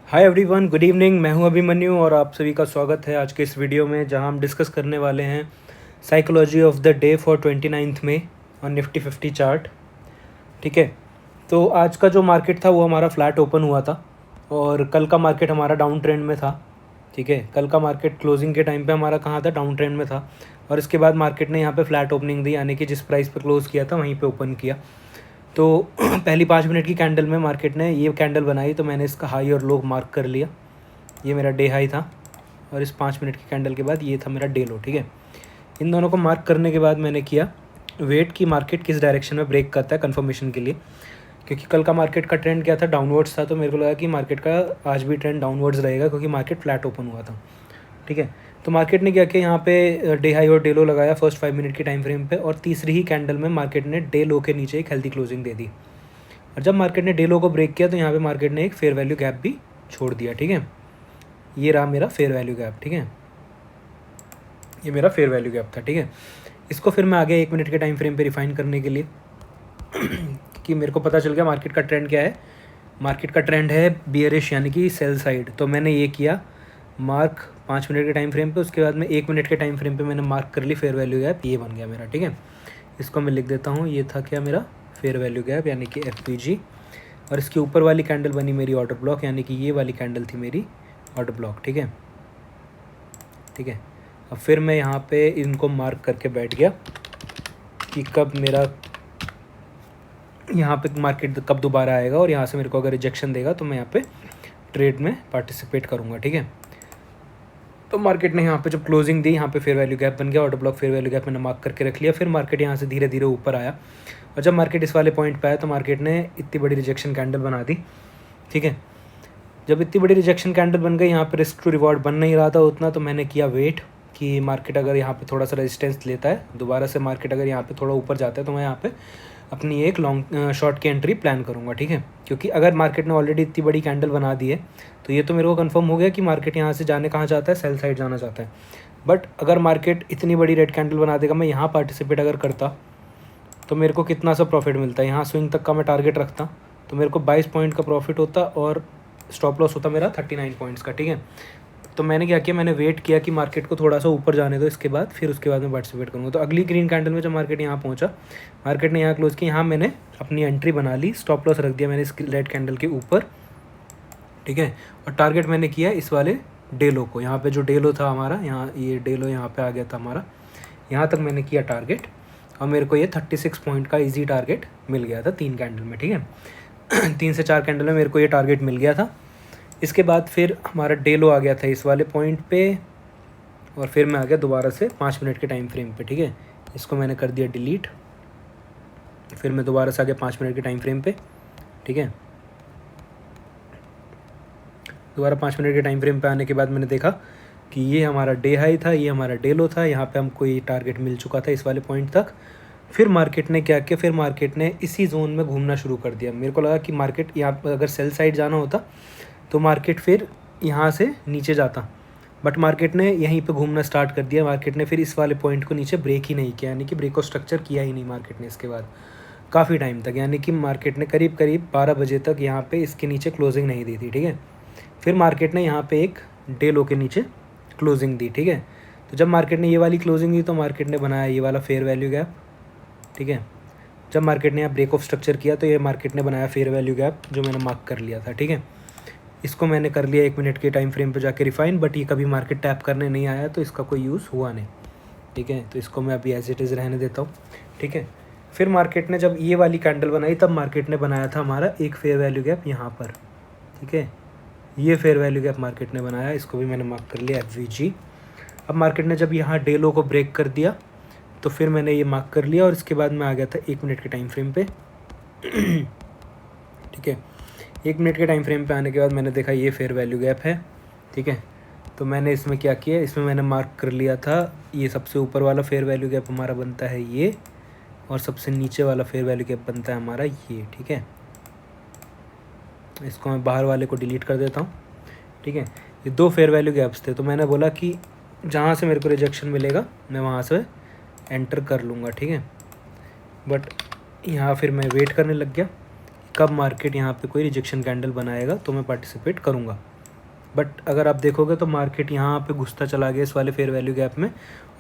Hi everyone, good evening. मैं हूं अभिमन्यु और आप सभी का स्वागत है आज के इस वीडियो में, जहां हम डिस्कस करने वाले हैं psychology of the day for 29 May on Nifty 50 chart. ठीक है, तो आज का जो मार्केट था वो हमारा फ्लैट ओपन हुआ था और कल का मार्केट हमारा डाउन ट्रेंड में था। ठीक है, कल का मार्केट क्लोजिंग के टाइम पे हमारा कहाँ था, डाउन ट्रेंड में था। और इसके बाद मार्केट ने यहाँ पे फ्लैट ओपनिंग दी, यानी कि जिस प्राइस पे क्लोज़ किया था वहीं पे ओपन किया। तो पहली 5 मिनट की कैंडल में मार्केट ने ये कैंडल बनाई, तो मैंने इसका हाई और लो मार्क कर लिया। ये मेरा डे हाई था और इस 5 मिनट की कैंडल के बाद ये था मेरा डे लो। ठीक है, इन दोनों को मार्क करने के बाद मैंने किया वेट की मार्केट किस डायरेक्शन में ब्रेक करता है कन्फर्मेशन के लिए, क्योंकि कल का मार्केट का ट्रेंड क्या था, डाउनवर्ड्स था। तो मेरे को लगा कि मार्केट का आज भी ट्रेंड डाउनवर्ड्स रहेगा क्योंकि मार्केट फ्लैट ओपन हुआ था। ठीक है, तो मार्केट ने क्या किया, यहाँ पे डे हाई और डे लो लगाया फर्स्ट 5 मिनट की टाइम फ्रेम पे, और तीसरी ही कैंडल में मार्केट ने डे लो के नीचे एक हेल्दी क्लोजिंग दे दी। और जब मार्केट ने डे लो को ब्रेक किया तो यहाँ पे मार्केट ने एक फेयर वैल्यू गैप भी छोड़ दिया। ठीक है, ये रहा मेरा फेयर वैल्यू गैप। ठीक है, ये मेरा फेयर वैल्यू गैप था। ठीक है, इसको फिर मैं आगे 1 मिनट के टाइम फ्रेम पे रिफाइन करने के लिए कि मेरे को पता चल गया मार्केट का ट्रेंड क्या है। मार्केट का ट्रेंड है बियरिश, यानी कि सेल साइड। तो मैंने ये किया मार्क 5 मिनट के टाइम फ्रेम पे, उसके बाद में 1 मिनट के टाइम फ्रेम पे मैंने मार्क कर ली फेयर वैल्यू गैप। ये बन गया मेरा। ठीक है, इसको मैं लिख देता हूँ, ये था क्या मेरा फेयर वैल्यू गैप, यानी कि FVG। और इसके ऊपर वाली कैंडल बनी मेरी ऑर्डर ब्लॉक, यानी कि ये वाली कैंडल थी मेरी ऑर्डर ब्लॉक। ठीक है, ठीक है। अब फिर मैं यहाँ पे इनको मार्क करके बैठ गया कि कब मेरा यहाँ पे मार्केट कब दोबारा आएगा, और यहाँ से मेरे को अगर रिजेक्शन देगा तो मैं यहाँ पे ट्रेड में पार्टिसिपेट करूँगा। ठीक है, तो मार्केट ने यहाँ पे जब क्लोजिंग दी, यहाँ पे फेयर वैल्यू गैप बन गया, order block fair value gap मैंने मार्क करके रख लिया। फिर मार्केट यहाँ से धीरे धीरे ऊपर आया, और जब मार्केट इस वाले पॉइंट पे आया तो मार्केट ने इतनी बड़ी रिजेक्शन कैंडल बना दी। ठीक है, जब इतनी बड़ी रिजेक्शन कैंडल बन गई, यहाँ पे रिस्क टू रिवॉर्ड बन नहीं रहा था उतना, तो मैंने किया वेट कि मार्केट अगर यहाँ पे थोड़ा सा रेजिस्टेंस लेता है दोबारा से, मार्केट अगर यहाँ पे थोड़ा ऊपर जाता है, तो मैं यहाँ पे अपनी एक लॉन्ग शॉर्ट की एंट्री प्लान करूँगा। ठीक है, क्योंकि अगर मार्केट ने ऑलरेडी इतनी बड़ी कैंडल बना दी है तो ये तो मेरे को कंफर्म हो गया कि मार्केट यहाँ से जाने कहाँ चाहता है, सेल साइड जाना चाहता है। बट अगर मार्केट इतनी बड़ी रेड कैंडल बना देगा, मैं यहाँ पार्टिसिपेट अगर करता तो मेरे को कितना सा प्रॉफिट मिलता है। यहाँ स्विंग तक का मैं टारगेट रखता तो मेरे को 22 पॉइंट का प्रॉफिट होता और स्टॉप लॉस होता मेरा 39 पॉइंट्स का। ठीक है, तो मैंने क्या किया, मैंने वेट किया कि मार्केट को थोड़ा सा ऊपर जाने दो, इसके बाद फिर उसके बाद मैं पार्टिसिपेट करूँगा। तो अगली ग्रीन कैंडल में जब मार्केट यहाँ पहुँचा, मार्केट ने यहाँ क्लोज किया, यहाँ मैंने अपनी एंट्री बना ली, स्टॉप लॉस रख दिया मैंने इस रेड कैंडल के ऊपर। ठीक है, और टारगेट मैंने किया इस वाले डे लो को, यहाँ पे जो डे लो था हमारा, यहाँ ये डे लो यहाँ पे आ गया था हमारा, यहाँ तक मैंने किया टारगेट, और मेरे को ये 36 पॉइंट का इजी टारगेट मिल गया था 3 कैंडल में। ठीक है 3 से 4 कैंडल में मेरे को ये टारगेट मिल गया था। इसके बाद फिर हमारा डे लो आ गया था इस वाले पॉइंट पे, और फिर मैं आ गया दोबारा से 5 मिनट के टाइम फ्रेम पे। ठीक है, इसको मैंने कर दिया डिलीट। फिर मैं दोबारा से आ गया 5 मिनट के टाइम फ्रेम पे। ठीक है, दोबारा 5 मिनट के टाइम फ्रेम पे आने के बाद मैंने देखा कि ये हमारा डे हाई था, ये हमारा डे लो था, यहाँ पे हमको ये टारगेट मिल चुका था इस वाले पॉइंट तक। फिर मार्केट ने क्या किया, फिर मार्केट ने इसी जोन में घूमना शुरू कर दिया। मेरे को लगा कि मार्केट यहाँ पर अगर सेल साइड जाना होता तो मार्केट फिर यहाँ से नीचे जाता, बट मार्केट ने यहीं पे घूमना स्टार्ट कर दिया। मार्केट ने फिर इस वाले पॉइंट को नीचे ब्रेक ही नहीं किया, यानी कि ब्रेक ऑफ स्ट्रक्चर किया ही नहीं मार्केट ने इसके बाद काफ़ी टाइम तक, यानी कि मार्केट ने करीब करीब 12 बजे तक यहाँ पे इसके नीचे क्लोजिंग नहीं दी थी। ठीक है, फिर मार्केट ने यहाँ पे एक डे लो के नीचे क्लोजिंग दी। ठीक है, तो जब मार्केट ने ये वाली क्लोजिंग दी तो मार्केट ने बनाया ये वाला फेयर वैल्यू गैप। ठीक है, जब मार्केट ने यहाँ ब्रेक ऑफ स्ट्रक्चर किया तो ये मार्केट ने बनाया फेयर वैल्यू गैप, जो मैंने मार्क कर लिया था। ठीक है, इसको मैंने कर लिया 1 मिनट के टाइम फ्रेम पे जाके रिफाइन, बट ये कभी मार्केट टैप करने नहीं आया तो इसका कोई यूज़ हुआ नहीं। ठीक है, तो इसको मैं अभी एज इट इज़ रहने देता हूँ। ठीक है, फिर मार्केट ने जब ये वाली कैंडल बनाई तब मार्केट ने बनाया था हमारा एक फेयर वैल्यू गैप यहाँ पर। ठीक है, ये फेयर वैल्यू गैप मार्केट ने बनाया, इसको भी मैंने मार्क कर लिया FVG। अब मार्केट ने जब यहाँ डे लो को ब्रेक कर दिया तो फिर मैंने ये मार्क कर लिया, और इसके बाद मैं आ गया था 1 मिनट के टाइम फ्रेम पे। ठीक है, 1 मिनट के टाइम फ्रेम पे आने के बाद मैंने देखा ये फेयर वैल्यू गैप है। ठीक है, तो मैंने इसमें क्या किया, इसमें मैंने मार्क कर लिया था ये सबसे ऊपर वाला फेयर वैल्यू गैप हमारा बनता है ये, और सबसे नीचे वाला फेयर वैल्यू गैप बनता है हमारा ये। ठीक है, इसको मैं बाहर वाले को डिलीट कर देता हूँ। ठीक है, ये 2 फेयर वैल्यू गैप्स थे, तो मैंने बोला कि जहाँ से मेरे को रिजेक्शन मिलेगा मैं वहाँ से एंटर कर लूँगा। ठीक है, बट यहाँ फिर मैं वेट करने लग गया कब मार्केट यहाँ पे कोई रिजेक्शन कैंडल बनाएगा तो मैं पार्टिसिपेट करूँगा। बट अगर आप देखोगे तो मार्केट यहाँ पे घुसता चला गया इस वाले फेयर वैल्यू गैप में,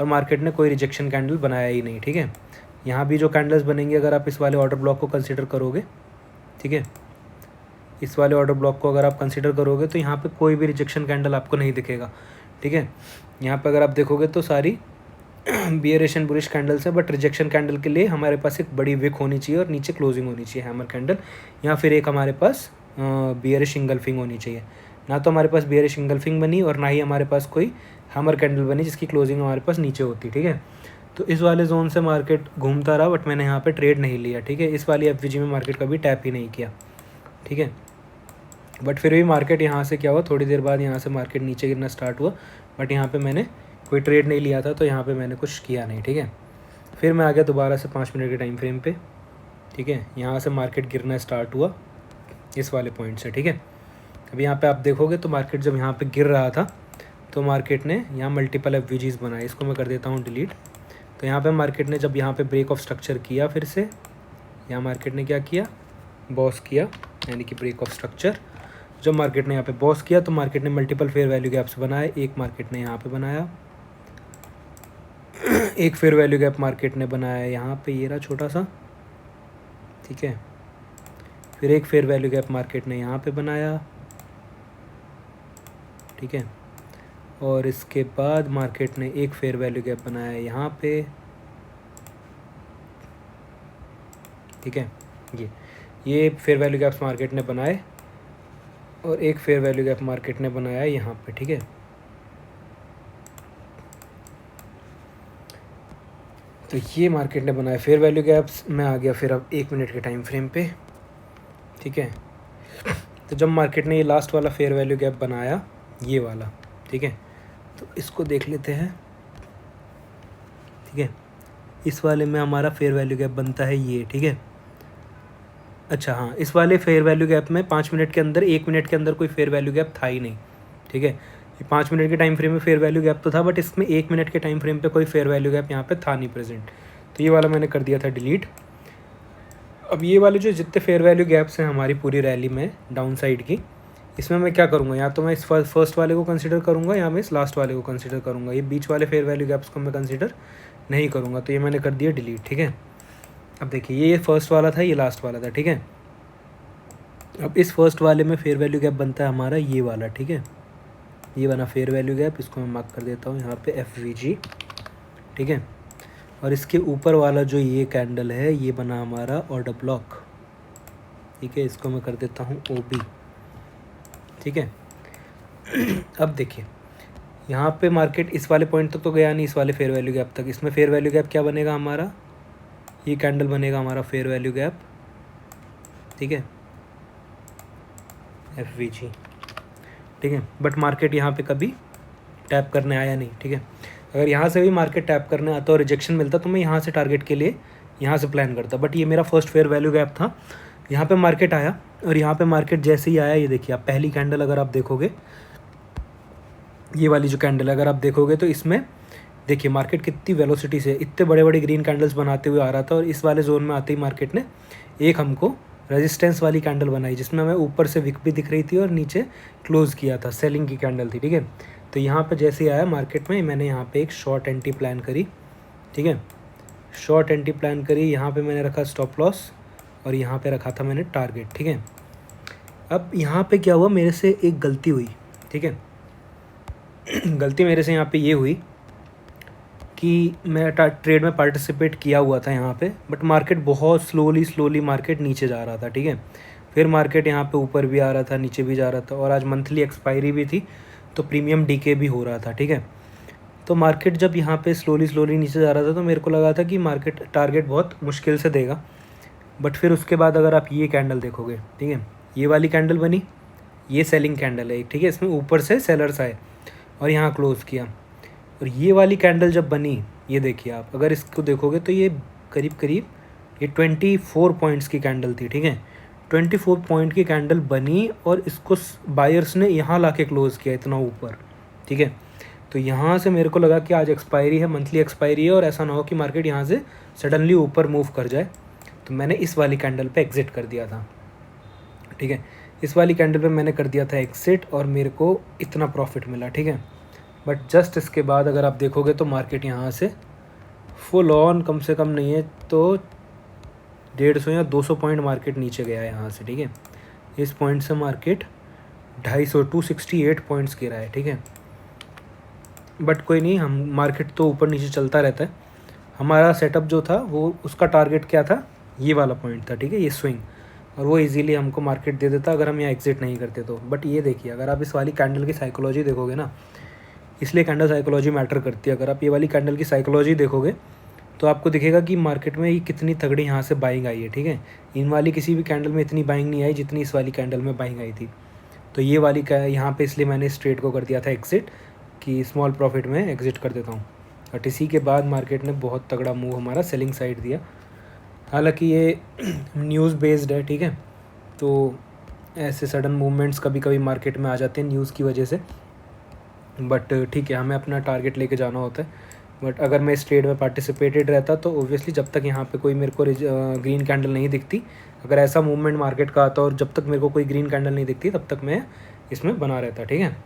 और मार्केट ने कोई रिजेक्शन कैंडल बनाया ही नहीं, ठीक है। यहाँ भी जो कैंडल्स बनेंगे अगर आप इस वाले ऑर्डर ब्लॉक को कंसिडर करोगे, ठीक है, इस वाले ऑर्डर ब्लॉक को अगर आप कंसिडर करोगे तो यहाँ पे कोई भी रिजेक्शन कैंडल आपको नहीं दिखेगा, ठीक है। यहाँ पे अगर आप देखोगे तो सारी बियरिश एंड बुलिश कैंडल्स है, बट रिजेक्शन कैंडल के लिए हमारे पास एक बड़ी विक होनी चाहिए और नीचे क्लोजिंग होनी चाहिए हैमर कैंडल, या फिर एक हमारे पास बियरिश इंगल्फिंग होनी चाहिए। ना तो हमारे पास बियरिश इंगल्फिंग बनी और ना ही हमारे पास कोई हैमर कैंडल बनी जिसकी क्लोजिंग हमारे पास नीचे होती, ठीक है। तो इस वाले जोन से मार्केट घूमता रहा, बट मैंने यहाँ पे ट्रेड नहीं लिया, ठीक है। इस वाली एफवीजी में मार्केट कभी टैप ही नहीं किया, ठीक है। बट फिर भी मार्केट यहाँ से क्या हुआ, थोड़ी देर बाद यहाँ से मार्केट नीचे गिरना स्टार्ट हुआ, बट यहाँ पे मैंने कोई ट्रेड नहीं लिया था, तो यहाँ पे मैंने कुछ किया नहीं, ठीक है। फिर मैं आ गया दोबारा से 5 मिनट के टाइम फ्रेम पे, ठीक है। यहाँ से मार्केट गिरना स्टार्ट हुआ इस वाले पॉइंट से, ठीक है। अभी यहाँ पे आप देखोगे तो मार्केट जब यहाँ पे गिर रहा था तो मार्केट ने यहाँ मल्टीपल एफवीजीज बनाए, इसको मैं कर देता हूँ डिलीट। तो यहाँ पे मार्केट ने जब यहाँ पे ब्रेक ऑफ स्ट्रक्चर किया, फिर से यहाँ मार्केट ने क्या किया, बॉस किया, यानी कि ब्रेक ऑफ स्ट्रक्चर। जब मार्केट ने यहाँ पे बॉस किया तो मार्केट ने मल्टीपल फेयर वैल्यू गैप्स बनाए, एक मार्केट ने यहाँ पे बनाया, एक फेयर वैल्यू गैप मार्केट ने बनाया यहाँ पे, ये रहा छोटा सा, ठीक है। फिर एक फेयर वैल्यू गैप मार्केट ने यहाँ पे बनाया, ठीक है। और इसके बाद मार्केट ने एक फेयर वैल्यू गैप बनाया यहाँ पे, ठीक है। ये फेयर वैल्यू गैप्स मार्केट ने बनाए और एक फेयर वैल्यू गैप मार्केट ने बनाया यहाँ पे, ठीक है। तो ये मार्केट ने बनाया फेयर वैल्यू गैप्स। मैं आ गया फिर अब 1 मिनट के टाइम फ्रेम पे, ठीक है। तो जब मार्केट ने ये लास्ट वाला फेयर वैल्यू गैप बनाया, ये वाला, ठीक है, तो इसको देख लेते हैं, ठीक है। इस वाले में हमारा फेयर वैल्यू गैप बनता है ये, ठीक है। अच्छा हाँ, इस वाले फेयर वैल्यू गैप में 5 मिनट के अंदर, 1 मिनट के अंदर कोई फेयर वैल्यू गैप था ही नहीं, ठीक है। ये 5 मिनट के टाइम फ्रेम में फेयर वैल्यू गैप तो था, बट इसमें 1 मिनट के टाइम फ्रेम पे कोई फेयर वैल्यू गैप यहाँ पे था नहीं प्रेजेंट, तो ये वाला मैंने कर दिया था डिलीट। अब ये वाले जो जितने फेयर वैल्यू गैप्स हैं हमारी पूरी रैली में डाउन साइड की, इसमें मैं क्या करूँगा, या तो मैं इस फर्स्ट वाले को कंसिडर करूँगा या मैं इस लास्ट वाले को कंसिडर करूँगा। ये बीच वाले फेयर वैल्यू गैप्स को मैं कंसिडर नहीं करूँगा, तो ये मैंने कर दिया डिलीट, ठीक है। अब देखिए ये फर्स्ट वाला था, ये लास्ट वाला था, ठीक है। अब इस फर्स्ट वाले में फेयर वैल्यू गैप बनता है हमारा ये वाला, ठीक है। ये बना फेयर वैल्यू गैप, इसको मैं मार्क कर देता हूँ यहाँ पे एफवीजी, ठीक है। और इसके ऊपर वाला जो ये कैंडल है ये बना हमारा ऑर्डर ब्लॉक, ठीक है। इसको मैं कर देता हूँ ओबी, ठीक है। अब देखिए यहाँ पे मार्केट इस वाले पॉइंट तक तो गया नहीं, इस वाले फेयर वैल्यू गैप तक। इसमें फेयर वैल्यू गैप क्या बनेगा हमारा, ये कैंडल बनेगा हमारा फेयर वैल्यू गैप, ठीक है, एफवीजी, ठीक है। बट मार्केट यहाँ पे कभी टैप करने आया नहीं, ठीक है। अगर यहाँ से भी मार्केट टैप करने आता और रिजेक्शन मिलता तो मैं यहाँ से टारगेट के लिए यहाँ से प्लान करता, बट ये मेरा फर्स्ट फेयर वैल्यू गैप था। यहाँ पे मार्केट आया और यहाँ पे मार्केट जैसे ही आया, ये देखिए आप पहली कैंडल अगर आप देखोगे, ये वाली जो कैंडल अगर आप देखोगे तो इसमें देखिए मार्केट कितनी वेलोसिटी से इतने बड़े बड़े ग्रीन कैंडल्स बनाते हुए आ रहा था, और इस वाले जोन में आते ही मार्केट ने एक हमको रेजिस्टेंस वाली कैंडल बनाई जिसमें हमें ऊपर से विक भी दिख रही थी और नीचे क्लोज़ किया था, सेलिंग की कैंडल थी, ठीक है। तो यहाँ पे जैसे ही आया मार्केट में, मैंने यहाँ पे एक शॉर्ट एंट्री प्लान करी, ठीक है। शॉर्ट एंट्री प्लान करी, यहाँ पे मैंने रखा स्टॉप लॉस और यहाँ पे रखा था मैंने टारगेट, ठीक है। अब यहाँ पे क्या हुआ, मेरे से एक गलती हुई, ठीक है। गलती मेरे से यहाँ पे ये हुई कि मैं ट्रेड में पार्टिसिपेट किया हुआ था यहाँ पे, बट मार्केट बहुत स्लोली मार्केट नीचे जा रहा था, ठीक है। फिर मार्केट यहाँ पे ऊपर भी आ रहा था, नीचे भी जा रहा था, और आज मंथली एक्सपायरी भी थी तो प्रीमियम डीके भी हो रहा था, ठीक है। तो मार्केट जब यहाँ पे स्लोली नीचे जा रहा था तो मेरे को लगा था कि मार्केट टारगेट बहुत मुश्किल से देगा, बट फिर उसके बाद अगर आप ये कैंडल देखोगे, ठीक है, ये वाली कैंडल बनी, ये सेलिंग कैंडल है, ठीक है। इसमें ऊपर से सेलर्स आए और यहाँ क्लोज़ किया, और ये वाली कैंडल जब बनी, ये देखिए आप अगर इसको देखोगे तो ये करीब ये 24 पॉइंट्स की कैंडल थी, ठीक है। 24 पॉइंट की कैंडल बनी और इसको बायर्स ने यहाँ लाके क्लोज़ किया इतना ऊपर, ठीक है। तो यहाँ से मेरे को लगा कि आज एक्सपायरी है, मंथली एक्सपायरी है, और ऐसा ना हो कि मार्केट यहाँ से सडनली ऊपर मूव कर जाए, तो मैंने इस वाली कैंडल पे एग्ज़िट कर दिया था, ठीक है। इस वाली कैंडल पे मैंने कर दिया था एग्जिट और मेरे को इतना प्रॉफिट मिला, ठीक है। बट जस्ट इसके बाद अगर आप देखोगे तो मार्केट यहाँ से फुल ऑन कम से कम नहीं है तो 150 या 200 पॉइंट मार्केट नीचे गया है यहाँ से, ठीक है। इस पॉइंट से मार्केट 268 पॉइंट्स गिरा है, ठीक है। बट कोई नहीं, हम मार्केट तो ऊपर नीचे चलता रहता है। हमारा सेटअप जो था वो उसका टारगेट क्या था, ये वाला पॉइंट था, ठीक है, ये स्विंग, और वो इजीली हमको मार्केट दे देता अगर हम यहाँ एग्जिट नहीं करते तो। बट ये देखिए, अगर आप इस वाली कैंडल की साइकोलॉजी देखोगे ना, इसलिए कैंडल साइकोलॉजी मैटर करती है। अगर आप ये वाली कैंडल की साइकोलॉजी देखोगे तो आपको दिखेगा कि मार्केट में ये कितनी तगड़ी यहाँ से बाइंग आई है, ठीक है। इन वाली किसी भी कैंडल में इतनी बाइंग नहीं आई जितनी इस वाली कैंडल में बाइंग आई थी। तो ये वाली यहाँ पे इसलिए मैंने इस ट्रेड को कर दिया था एग्जिट, कि स्मॉल प्रॉफिट में एग्जिट कर देता हूँ। बट इसी के बाद मार्केट ने बहुत तगड़ा मूव हमारा सेलिंग साइड दिया। हालांकि ये न्यूज़ बेस्ड है, ठीक है, तो ऐसे सडन मूवमेंट्स कभी कभी मार्केट में आ जाते हैं न्यूज़ की वजह से। बट ठीक है, हमें अपना टारगेट लेके जाना होता है। बट अगर मैं इस ट्रेड में पार्टिसिपेटेड रहता तो ओब्वियसली जब तक यहाँ पे कोई मेरे को ग्रीन कैंडल नहीं दिखती, अगर ऐसा मूवमेंट मार्केट का आता और जब तक मेरे को कोई ग्रीन कैंडल नहीं दिखती तब तक मैं इसमें बना रहता, ठीक है।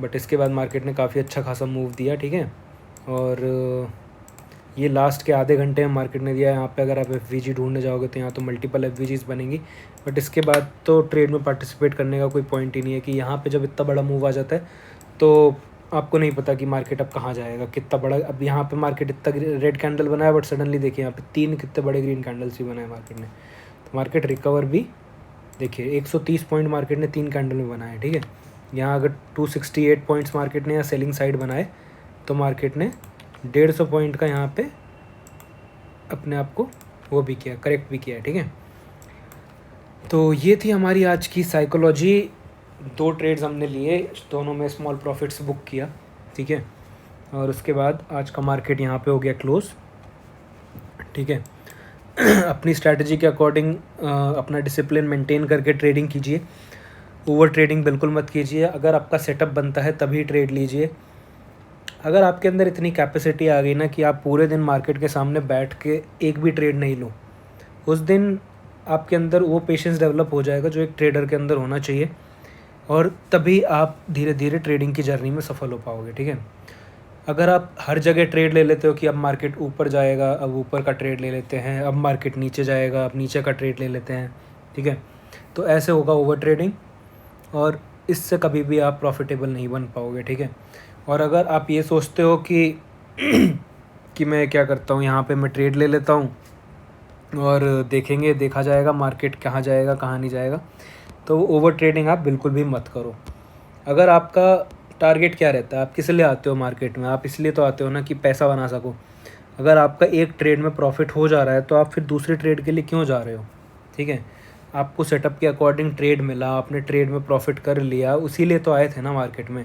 बट इसके बाद मार्केट ने काफ़ी अच्छा खासा मूव दिया, ठीक है। और ये लास्ट के आधे घंटे में मार्केट ने दिया। यहाँ पे अगर आप एफवीजी ढूंढने जाओगे तो यहाँ तो मल्टीपल एफवीजीज बनेंगी। बट इसके बाद तो ट्रेड में पार्टिसिपेट करने का कोई पॉइंट ही नहीं है, कि यहाँ पे जब इतना बड़ा मूव आ जाता है तो आपको नहीं पता कि मार्केट अब कहाँ जाएगा, कितना बड़ा। अब यहाँ पे मार्केट इतना रेड कैंडल बनाया, बट सडनली देखिए यहाँ पे 3 कितने बड़े ग्रीन कैंडल्स भी बनाए मार्केट ने। तो मार्केट रिकवर भी देखिए 130 पॉइंट मार्केट ने 3 कैंडल में बनाए, ठीक है। यहाँ अगर 268 पॉइंट्स मार्केट ने यहाँ सेलिंग साइड बनाए तो मार्केट ने 150 पॉइंट का यहाँ पे अपने आप को वो भी किया, करेक्ट भी किया, ठीक है। तो ये थी हमारी आज की साइकोलॉजी। 2 ट्रेड्स हमने लिए, दोनों में स्मॉल प्रॉफिट्स बुक किया, ठीक है। और उसके बाद आज का मार्केट यहाँ पे हो गया क्लोज, ठीक है। अपनी स्ट्रैटेजी के अकॉर्डिंग अपना डिसिप्लिन मेंटेन करके ट्रेडिंग कीजिए। ओवर ट्रेडिंग बिल्कुल मत कीजिए। अगर आपका सेटअप बनता है तभी ट्रेड लीजिए। अगर आपके अंदर इतनी कैपेसिटी आ गई ना कि आप पूरे दिन मार्केट के सामने बैठ के एक भी ट्रेड नहीं लो, उस दिन आपके अंदर वो पेशेंस डेवलप हो जाएगा जो एक ट्रेडर के अंदर होना चाहिए, और तभी आप धीरे धीरे ट्रेडिंग की जर्नी में सफल हो पाओगे, ठीक है। अगर आप हर जगह ट्रेड ले लेते हो कि अब मार्केट ऊपर जाएगा, अब ऊपर का ट्रेड ले लेते हैं, अब मार्केट नीचे जाएगा, अब नीचे का ट्रेड ले लेते हैं, ठीक है, तो ऐसे होगा ओवर ट्रेडिंग, और इससे कभी भी आप प्रॉफिटेबल नहीं बन पाओगे, ठीक है। और अगर आप ये सोचते हो कि कि मैं क्या करता हूँ, यहाँ पे मैं ट्रेड ले लेता हूँ और देखेंगे, देखा जाएगा मार्केट कहाँ जाएगा कहाँ नहीं जाएगा, तो ओवर ट्रेडिंग आप बिल्कुल भी मत करो। अगर आपका टारगेट क्या रहता है, आप किस लिए आते हो मार्केट में, आप इसलिए तो आते हो ना कि पैसा बना सको। अगर आपका एक ट्रेड में प्रॉफिट हो जा रहा है तो आप फिर दूसरे ट्रेड के लिए क्यों जा रहे हो, ठीक है। आपको सेटअप के अकॉर्डिंग ट्रेड मिला, आपने ट्रेड में प्रॉफिट कर लिया, उसी लिए तो आए थे ना मार्केट में।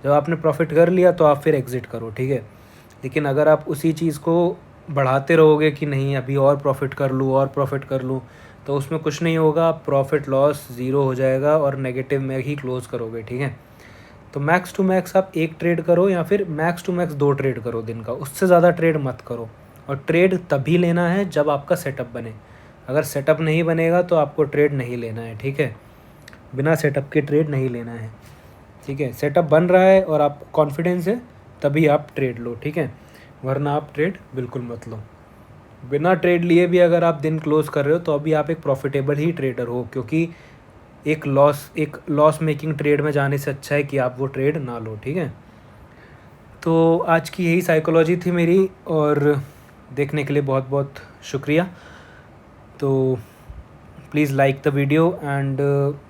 जब आपने प्रॉफिट कर लिया तो आप फिर एग्ज़िट करो, ठीक है। लेकिन अगर आप उसी चीज़ को बढ़ाते रहोगे कि नहीं अभी और प्रॉफिट कर लूँ और प्रॉफिट कर लूँ, तो उसमें कुछ नहीं होगा, प्रॉफिट लॉस ज़ीरो हो जाएगा और नेगेटिव में ही क्लोज़ करोगे, ठीक है। तो मैक्स टू मैक्स आप एक ट्रेड करो या फिर मैक्स टू मैक्स 2 ट्रेड करो दिन का, उससे ज़्यादा ट्रेड मत करो। और ट्रेड तभी लेना है जब आपका सेटअप बने। अगर सेटअप नहीं बनेगा तो आपको ट्रेड नहीं लेना है, ठीक है। बिना सेटअप के ट्रेड नहीं लेना है, ठीक है। सेटअप बन रहा है और आप कॉन्फिडेंस है तभी आप ट्रेड लो, ठीक है, वरना आप ट्रेड बिल्कुल मत लो। बिना ट्रेड लिए भी अगर आप दिन क्लोज कर रहे हो तो अभी आप एक प्रॉफिटेबल ही ट्रेडर हो, क्योंकि एक लॉस मेकिंग ट्रेड में जाने से अच्छा है कि आप वो ट्रेड ना लो, ठीक है। तो आज की यही साइकोलॉजी थी मेरी, और देखने के लिए बहुत बहुत शुक्रिया। तो please like the video and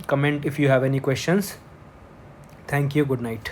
comment if you have any questions. Thank you, good night.